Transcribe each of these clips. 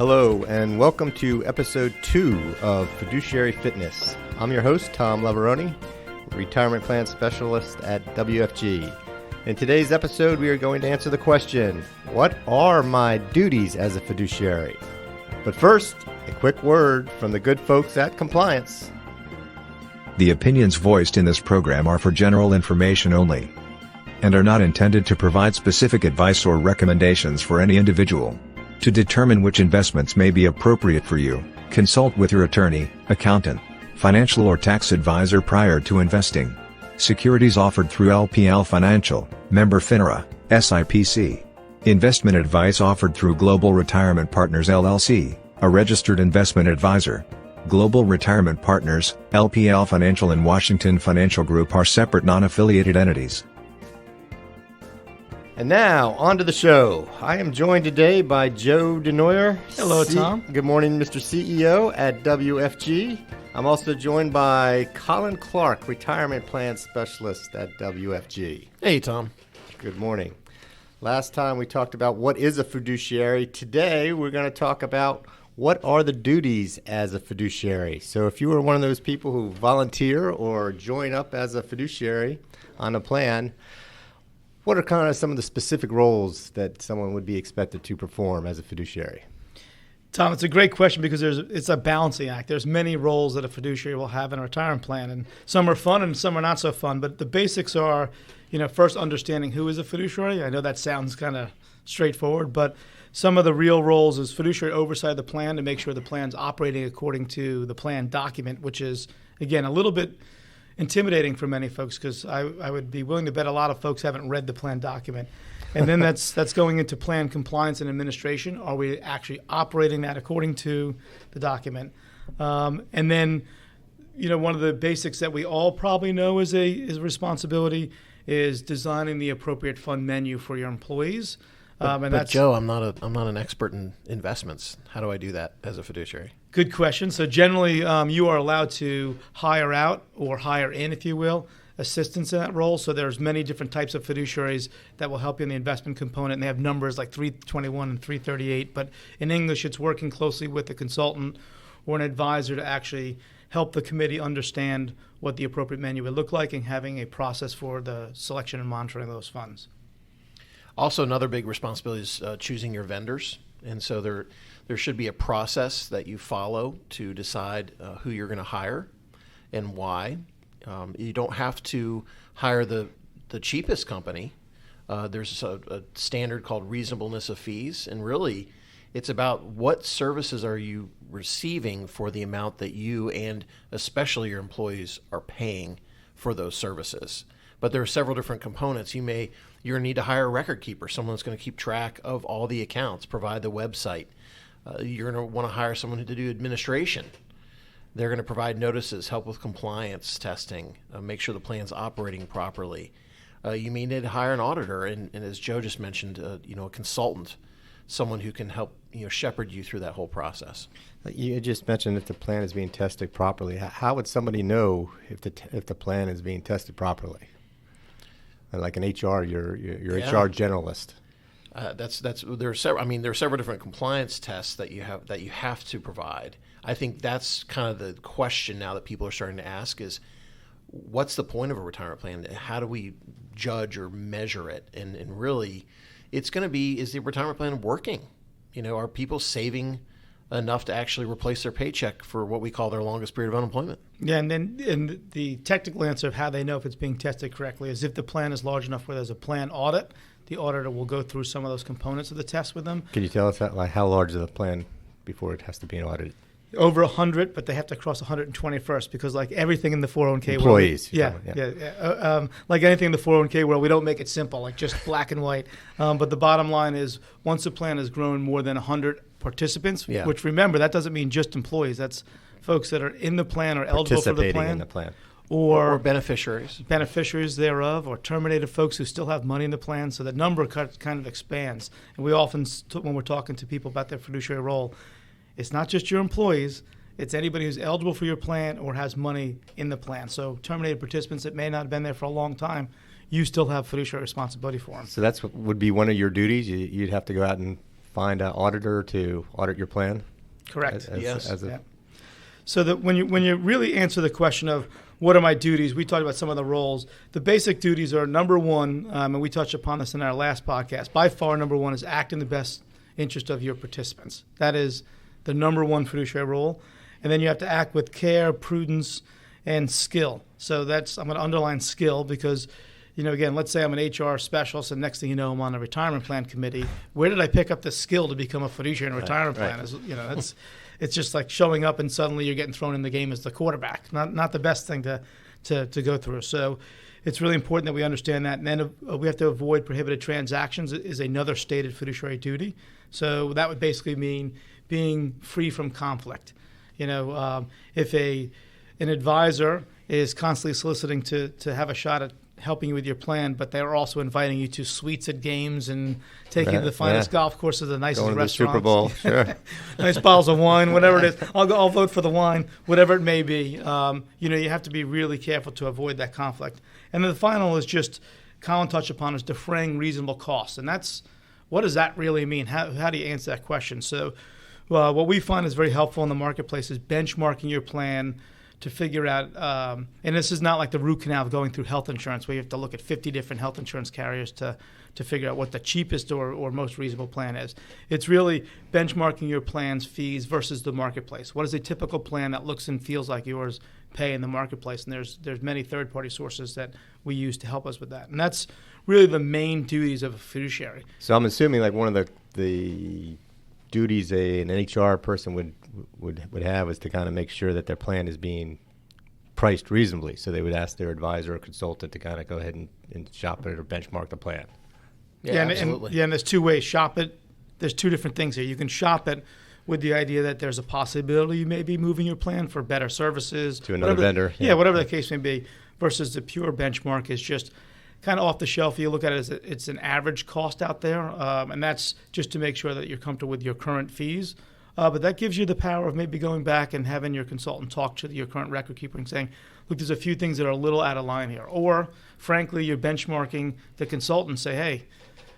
Hello, and welcome to episode 2 of Fiduciary Fitness. I'm your host, Tom Leverone, retirement plan specialist at WFG. In today's episode, we are going to answer the question, what are my duties as a fiduciary? But first, a quick word from the good folks at Compliance. The opinions voiced in this program are for general information only and are not intended to provide specific advice or recommendations for any individual. To determine which investments may be appropriate for you, consult with your attorney, accountant, financial or tax advisor prior to investing. Securities offered through LPL Financial, member FINRA, SIPC. Investment advice offered through Global Retirement Partners LLC, a registered investment advisor. Global Retirement Partners, LPL Financial and Washington Financial Group are separate non-affiliated entities. And now, on to the show. I am joined today by Joe DeNoyior. Hello, Tom. Good morning, Mr. CEO at WFG. I'm also joined by Colin Clark, retirement plan specialist at WFG. Hey, Tom. Good morning. Last time we talked about what is a fiduciary. Today, we're going to talk about what are the duties as a fiduciary. So if you are one of those people who volunteer or join up as a fiduciary on a plan, what are kind of some of the specific roles that someone would be expected to perform as a fiduciary? Tom, it's a great question because it's a balancing act. There's many roles that a fiduciary will have in a retirement plan, and some are fun and some are not so fun. But the basics are, first understanding who is a fiduciary. I know that sounds kind of straightforward, but some of the real roles is fiduciary oversight of the plan to make sure the plan's operating according to the plan document, which is, again, a little bit intimidating for many folks because I would be willing to bet a lot of folks haven't read the plan document. And then that's going into plan compliance and administration. Are we actually operating that according to the document? And then, one of the basics that we all probably know is a responsibility is designing the appropriate fund menu for your employees. But Joe, I'm not an expert in investments. How do I do that as a fiduciary? Good question. So generally, you are allowed to hire out or hire in, if you will, assistance in that role. So there's many different types of fiduciaries that will help you in the investment component. And they have numbers like 321 and 338. But in English, it's working closely with a consultant or an advisor to actually help the committee understand what the appropriate menu would look like and having a process for the selection and monitoring of those funds. Also, another big responsibility is choosing your vendors. And so there should be a process that you follow to decide who you're going to hire and why. You don't have to hire the cheapest company. There's a standard called reasonableness of fees. And really, it's about what services are you receiving for the amount that you and especially your employees are paying for those services. But there are several different components. You're going to need to hire a record keeper, someone that's going to keep track of all the accounts, provide the website. You're going to want to hire someone to do administration. They're going to provide notices, help with compliance testing, make sure the plan's operating properly. You may need to hire an auditor, and as Joe just mentioned, a consultant, someone who can help shepherd you through that whole process. You just mentioned if the plan is being tested properly. How would somebody know if the plan is being tested properly? Like an HR, your HR generalist. There are several different compliance tests that you have to provide. I think that's kind of the question now that people are starting to ask is, what's the point of a retirement plan? How do we judge or measure it? And really, it's going to be, is the retirement plan working? Are people saving enough to actually replace their paycheck for what we call their longest period of unemployment? Yeah, and the technical answer of how they know if it's being tested correctly is if the plan is large enough where there's a plan audit, the auditor will go through some of those components of the test with them. Can you tell us how large is the plan before it has to be audited? Over 100, but they have to cross 120 first because like everything in the 401k employees. World, like anything in the 401k world, we don't make it simple, like just black and white. But the bottom line is once the plan has grown more than 100 participants, which remember, that doesn't mean just employees. That's folks that are in the plan or eligible for the plan. In the plan. Or beneficiaries thereof, or terminated folks who still have money in the plan. So that number kind of expands. And we often, when we're talking to people about their fiduciary role, it's not just your employees. It's anybody who's eligible for your plan or has money in the plan. So terminated participants that may not have been there for a long time, you still have fiduciary responsibility for them. So that's what would be one of your duties? You'd have to go out and find an auditor to audit your plan? Correct. Yes. Yeah. So that when you really answer the question of what are my duties, we talked about some of the roles. The basic duties are number one, and we touched upon this in our last podcast. By far, number one is act in the best interest of your participants. That is the number one fiduciary role. And then you have to act with care, prudence, and skill. So I'm going to underline skill because, again, let's say I'm an HR specialist, and next thing you know, I'm on a retirement plan committee. Where did I pick up the skill to become a fiduciary in a retirement plan? It's just like showing up and suddenly you're getting thrown in the game as the quarterback. Not the best thing to go through. So it's really important that we understand that. And then we have to avoid prohibited transactions is another stated fiduciary duty. So that would basically mean being free from conflict. If an advisor is constantly soliciting to have a shot at helping you with your plan, but they're also inviting you to suites at games and taking you to the finest golf courses, the nicest Going to the restaurants. Super Bowl, sure. Nice bottles of wine, whatever it is. I'll vote for the wine, whatever it may be. You have to be really careful to avoid that conflict. And then the final is just, Colin touched upon, is defraying reasonable costs. And what does that really mean? How do you answer that question? So what we find is very helpful in the marketplace is benchmarking your plan to figure out, and this is not like the root canal of going through health insurance where you have to look at 50 different health insurance carriers to figure out what the cheapest or most reasonable plan is. It's really benchmarking your plan's fees versus the marketplace. What does a typical plan that looks and feels like yours pay in the marketplace? And there's many third-party sources that we use to help us with that. And that's really the main duties of a fiduciary. So I'm assuming like one of the duties an HR person would have is to kind of make sure that their plan is being priced reasonably. So they would ask their advisor or consultant to kind of go ahead and shop it or benchmark the plan. Yeah, absolutely. And there's two ways. Shop it. There's two different things here. You can shop it with the idea that there's a possibility you may be moving your plan for better services. To another vendor. Yeah, whatever the case may be, versus the pure benchmark is just kind of off the shelf. You look at it as it's an average cost out there, and that's just to make sure that you're comfortable with your current fees. But that gives you the power of maybe going back and having your consultant talk to your current record keeper and saying, look, there's a few things that are a little out of line here. Or, frankly, you're benchmarking the consultant and say, hey,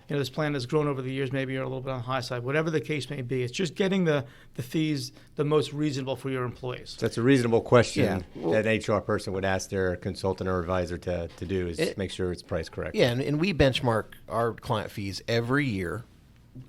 this plan has grown over the years, maybe you're a little bit on the high side, whatever the case may be. It's just getting the fees the most reasonable for your employees. That's a reasonable question that an HR person would ask their consultant or advisor to do is make sure it's priced correct. Yeah, and we benchmark our client fees every year,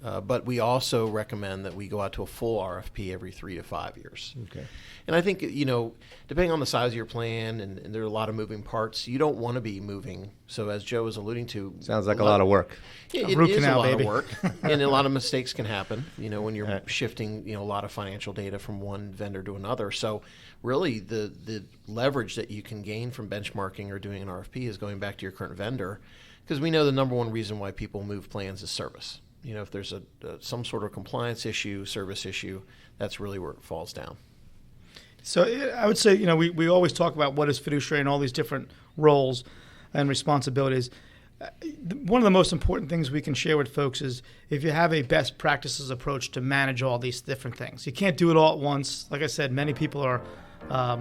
but we also recommend that we go out to a full RFP every 3 to 5 years. Okay. And I think, depending on the size of your plan, and there are a lot of moving parts, you don't want to be moving. So as Joe was alluding to. Sounds like a lot of work. It is a lot of work, and a lot of mistakes can happen, when you're shifting, a lot of financial data from one vendor to another. So really the leverage that you can gain from benchmarking or doing an RFP is going back to your current vendor, because we know the number one reason why people move plans is service. If there's some sort of compliance issue, service issue, that's really where it falls down. So I would say, we always talk about what is fiduciary and all these different roles and responsibilities. One of the most important things we can share with folks is if you have a best practices approach to manage all these different things. You can't do it all at once. Like I said, many people are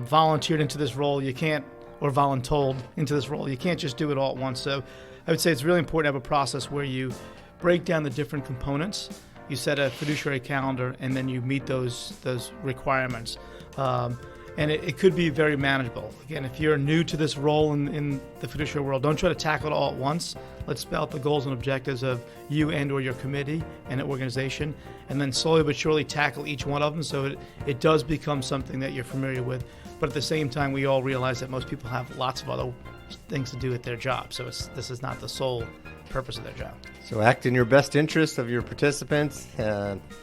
volunteered into this role. You can't, or voluntold into this role. You can't just do it all at once. So I would say it's really important to have a process where you break down the different components. You set a fiduciary calendar, and then you meet those requirements. And it could be very manageable. Again, if you're new to this role in the fiduciary world, don't try to tackle it all at once. Let's spell out the goals and objectives of you and or your committee and organization, and then slowly but surely tackle each one of them so it does become something that you're familiar with. But at the same time, we all realize that most people have lots of other things to do at their job. So this is not the sole purpose of their job. So act in your best interest of your participants,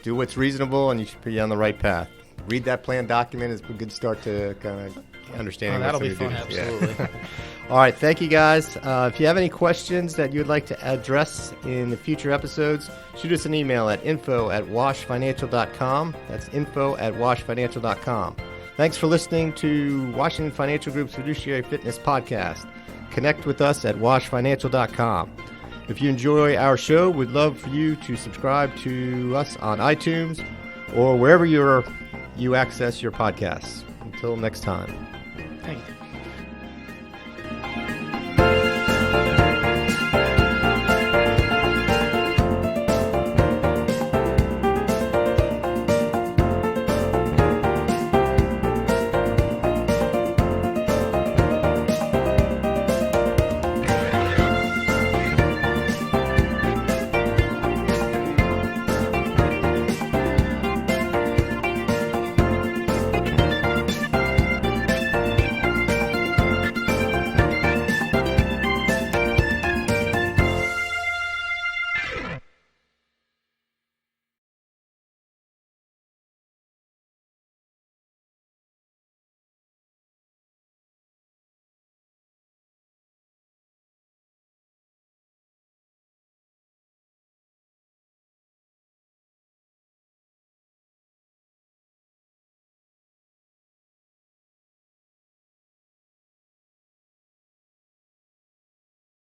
do what's reasonable, and you should be on the right path. Read that plan document is a good start to kind of understanding. That'll be fun. Absolutely. Yeah. All right, thank you guys. If you have any questions that you'd like to address in the future episodes, shoot us an email at info@washfinancial.com. That's info@washfinancial.com. Thanks for listening to Washington Financial Group's Fiduciary Fitness podcast. Connect with us at washfinancial.com. If you enjoy our show, we'd love for you to subscribe to us on iTunes or wherever you access your podcasts. Until next time. Thank you.